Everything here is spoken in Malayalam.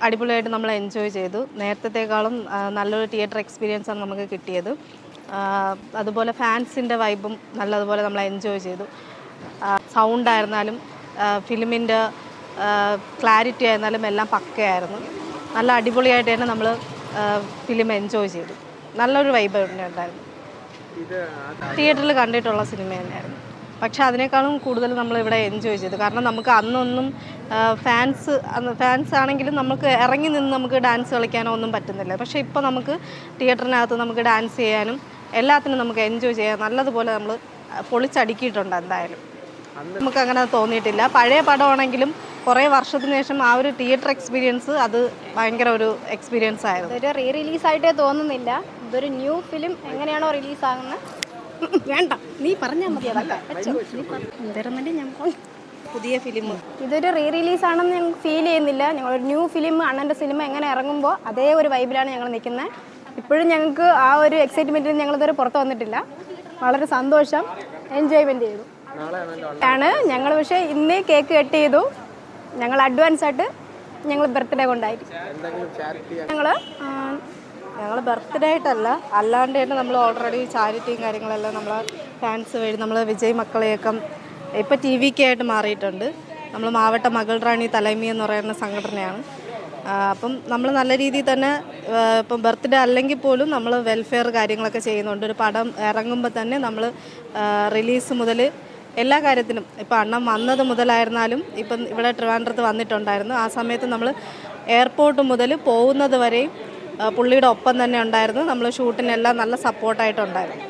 അടിപൊളിയായിട്ട് നമ്മൾ എൻജോയ് ചെയ്തു. നേരത്തേക്കാളും നല്ലൊരു തിയേറ്റർ എക്സ്പീരിയൻസ് ആണ് നമുക്ക് കിട്ടിയത്. അതുപോലെ ഫാൻസിൻ്റെ വൈബും നല്ലതുപോലെ നമ്മൾ എൻജോയ് ചെയ്തു. സൗണ്ട് ആയിരുന്നാലും ഫിലിമിൻ്റെ ക്ലാരിറ്റി ആയിരുന്നാലും എല്ലാം പക്കയായിരുന്നു. നല്ല അടിപൊളിയായിട്ട് തന്നെ നമ്മൾ ഫിലിം എൻജോയ് ചെയ്തു. നല്ലൊരു വൈബ് ഉണ്ടായിരുന്നു. തിയേറ്ററിൽ കണ്ടിട്ടുള്ള സിനിമ തന്നെയായിരുന്നു. പക്ഷേ അതിനേക്കാളും കൂടുതൽ നമ്മളിവിടെ എൻജോയ് ചെയ്തു. കാരണം നമുക്ക് അന്നൊന്നും ഫാൻസ് ആണെങ്കിലും നമുക്ക് ഇറങ്ങി നിന്ന് നമുക്ക് ഡാൻസ് കളിക്കാനോ ഒന്നും പറ്റുന്നില്ല. പക്ഷേ ഇപ്പോൾ നമുക്ക് തിയേറ്ററിനകത്ത് നമുക്ക് ഡാൻസ് ചെയ്യാനും എല്ലാത്തിനും നമുക്ക് എൻജോയ് ചെയ്യാൻ നല്ലതുപോലെ നമ്മൾ പൊളിച്ചടുക്കിയിട്ടുണ്ട്. എന്തായാലും നമുക്ക് അങ്ങനെ തോന്നിയിട്ടില്ല. പഴയ പടമാണെങ്കിലും കുറേ വർഷത്തിന് ശേഷം ആ ഒരു തിയേറ്റർ എക്സ്പീരിയൻസ് അത് ഭയങ്കര ഒരു എക്സ്പീരിയൻസ് ആയിരുന്നു. ഇതൊരു റീ റിലീസായിട്ടേ തോന്നുന്നില്ല. ഇതൊരു ന്യൂ ഫിലിം എങ്ങനെയാണോ റിലീസാകുന്നത് വേണ്ട നീ പറഞ്ഞാൽ മതി. അതൊക്കെ ഞാൻ പുതിയ ഫിലിം ഇതൊരു റീ റിലീസാണെന്ന് ഞങ്ങൾക്ക് ഫീൽ ചെയ്യുന്നില്ല. ഞങ്ങളൊരു ന്യൂ ഫിലിം അണ്ണൻ്റെ സിനിമ എങ്ങനെ ഇറങ്ങുമ്പോൾ അതേ ഒരു വൈബിലാണ് ഞങ്ങൾ നിൽക്കുന്നത്. ഇപ്പോഴും ഞങ്ങൾക്ക് ആ ഒരു എക്സൈറ്റ്മെൻറ്റിൽ ഞങ്ങളിതുവരെ പുറത്ത് വന്നിട്ടില്ല. വളരെ സന്തോഷം, എൻജോയ്മെൻറ്റ് ചെയ്തു ആണ് ഞങ്ങൾ. പക്ഷേ ഇന്ന് കേക്ക് കട്ട് ചെയ്തു. ഞങ്ങൾ അഡ്വാൻസ് ആയിട്ട് ഞങ്ങൾ ബർത്ത്ഡേ കൊണ്ടായിരിക്കും. ഞങ്ങൾ ബർത്ത്ഡേ ആയിട്ടല്ല, അല്ലാണ്ട് തന്നെ നമ്മൾ ഓൾറെഡി ചാരിറ്റിയും കാര്യങ്ങളെല്ലാം നമ്മളെ ഫാൻസ് വഴി നമ്മൾ വിജയ് മക്കളെയൊക്കെ ഇപ്പോൾ TV-ക്ക് ആയിട്ട് മാറിയിട്ടുണ്ട്. നമ്മൾ മാവട്ട മകൾ റാണി തലൈമി എന്ന് പറയുന്ന സംഘടനയാണ്. അപ്പം നമ്മൾ നല്ല രീതിയിൽ തന്നെ ഇപ്പം ബർത്ത്ഡേ അല്ലെങ്കിൽ പോലും നമ്മൾ വെൽഫെയർ കാര്യങ്ങളൊക്കെ ചെയ്യുന്നുണ്ട്. ഒരു പടം ഇറങ്ങുമ്പോൾ തന്നെ നമ്മൾ റിലീസ് മുതൽ എല്ലാ കാര്യത്തിനും ഇപ്പം അണ്ണം വന്നത് മുതലായിരുന്നാലും ഇപ്പം ഇവിടെ ട്രിവാൻഡ്രത്ത് വന്നിട്ടുണ്ടായിരുന്നു. ആ സമയത്ത് നമ്മൾ എയർപോർട്ട് മുതൽ പോകുന്നത് വരെയും പുള്ളിയുടെ ഒപ്പം തന്നെ ഉണ്ടായിരുന്നു. നമ്മൾ ഷൂട്ടിനെല്ലാം നല്ല സപ്പോർട്ടായിട്ടുണ്ടായിരുന്നു.